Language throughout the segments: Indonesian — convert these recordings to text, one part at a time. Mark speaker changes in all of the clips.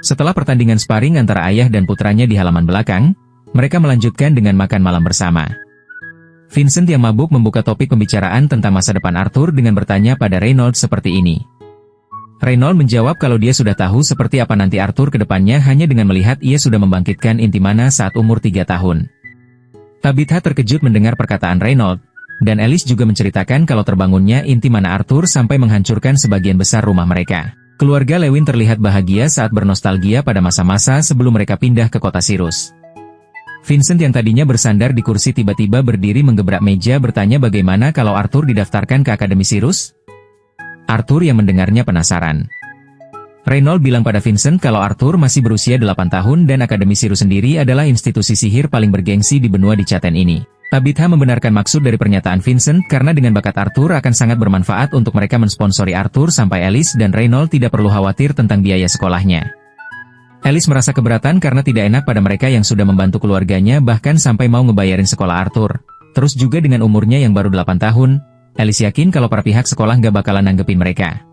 Speaker 1: Setelah pertandingan sparring antara ayah dan putranya di halaman belakang, mereka melanjutkan dengan makan malam bersama. Vincent yang mabuk membuka topik pembicaraan tentang masa depan Arthur dengan bertanya pada Reynolds seperti ini. Reynolds menjawab kalau dia sudah tahu seperti apa nanti Arthur ke depannya hanya dengan melihat ia sudah membangkitkan inti mana saat umur 3 tahun. Tabitha terkejut mendengar perkataan Reynolds, dan Alice juga menceritakan kalau terbangunnya inti mana Arthur sampai menghancurkan sebagian besar rumah mereka. Keluarga Lewin terlihat bahagia saat bernostalgia pada masa-masa sebelum mereka pindah ke kota Sirus. Vincent yang tadinya bersandar di kursi tiba-tiba berdiri menggebrak meja bertanya bagaimana kalau Arthur didaftarkan ke Akademi Sirus? Arthur yang mendengarnya penasaran. Reynolds bilang pada Vincent kalau Arthur masih berusia 8 tahun dan Akademi Sirus sendiri adalah institusi sihir paling bergengsi di benua di Chaten ini. Tabitha membenarkan maksud dari pernyataan Vincent karena dengan bakat Arthur akan sangat bermanfaat untuk mereka mensponsori Arthur sampai Alice dan Reynolds tidak perlu khawatir tentang biaya sekolahnya. Alice merasa keberatan karena tidak enak pada mereka yang sudah membantu keluarganya bahkan sampai mau ngebayarin sekolah Arthur. Terus juga dengan umurnya yang baru 8 tahun, Alice yakin kalau para pihak sekolah nggak bakalan nanggepin mereka.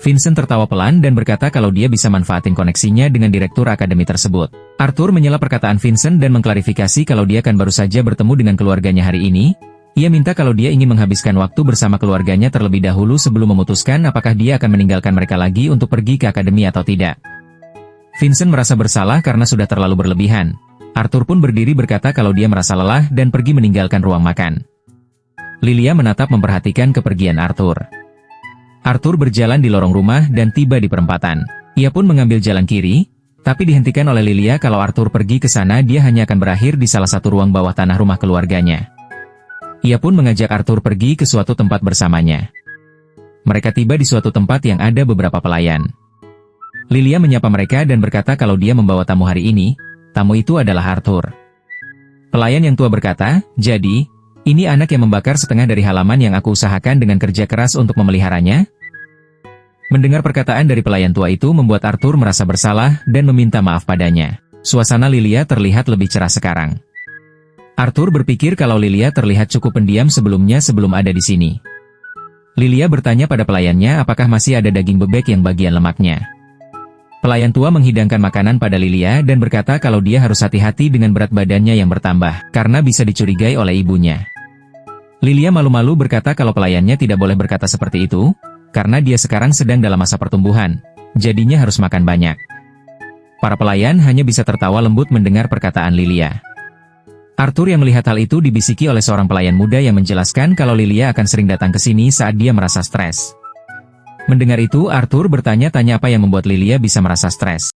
Speaker 1: Vincent tertawa pelan dan berkata kalau dia bisa manfaatin koneksinya dengan direktur akademi tersebut. Arthur menyela perkataan Vincent dan mengklarifikasi kalau dia kan baru saja bertemu dengan keluarganya hari ini. Ia minta kalau dia ingin menghabiskan waktu bersama keluarganya terlebih dahulu sebelum memutuskan apakah dia akan meninggalkan mereka lagi untuk pergi ke akademi atau tidak. Vincent merasa bersalah karena sudah terlalu berlebihan. Arthur pun berdiri berkata kalau dia merasa lelah dan pergi meninggalkan ruang makan. Lilia menatap memperhatikan kepergian Arthur. Arthur berjalan di lorong rumah dan tiba di perempatan. Ia pun mengambil jalan kiri, tapi dihentikan oleh Lilia kalau Arthur pergi ke sana dia hanya akan berakhir di salah satu ruang bawah tanah rumah keluarganya. Ia pun mengajak Arthur pergi ke suatu tempat bersamanya. Mereka tiba di suatu tempat yang ada beberapa pelayan. Lilia menyapa mereka dan berkata kalau dia membawa tamu hari ini, tamu itu adalah Arthur. Pelayan yang tua berkata, jadi, ini anak yang membakar setengah dari halaman yang aku usahakan dengan kerja keras untuk memeliharanya? Mendengar perkataan dari pelayan tua itu membuat Arthur merasa bersalah dan meminta maaf padanya. Suasana Lilia terlihat lebih cerah sekarang. Arthur berpikir kalau Lilia terlihat cukup pendiam sebelum ada di sini. Lilia bertanya pada pelayannya apakah masih ada daging bebek yang bagian lemaknya. Pelayan tua menghidangkan makanan pada Lilia dan berkata kalau dia harus hati-hati dengan berat badannya yang bertambah, karena bisa dicurigai oleh ibunya. Lilia malu-malu berkata kalau pelayannya tidak boleh berkata seperti itu, karena dia sekarang sedang dalam masa pertumbuhan, jadinya harus makan banyak. Para pelayan hanya bisa tertawa lembut mendengar perkataan Lilia. Arthur yang melihat hal itu dibisiki oleh seorang pelayan muda yang menjelaskan kalau Lilia akan sering datang ke sini saat dia merasa stres. Mendengar itu Arthur bertanya-tanya apa yang membuat Lilia bisa merasa stres.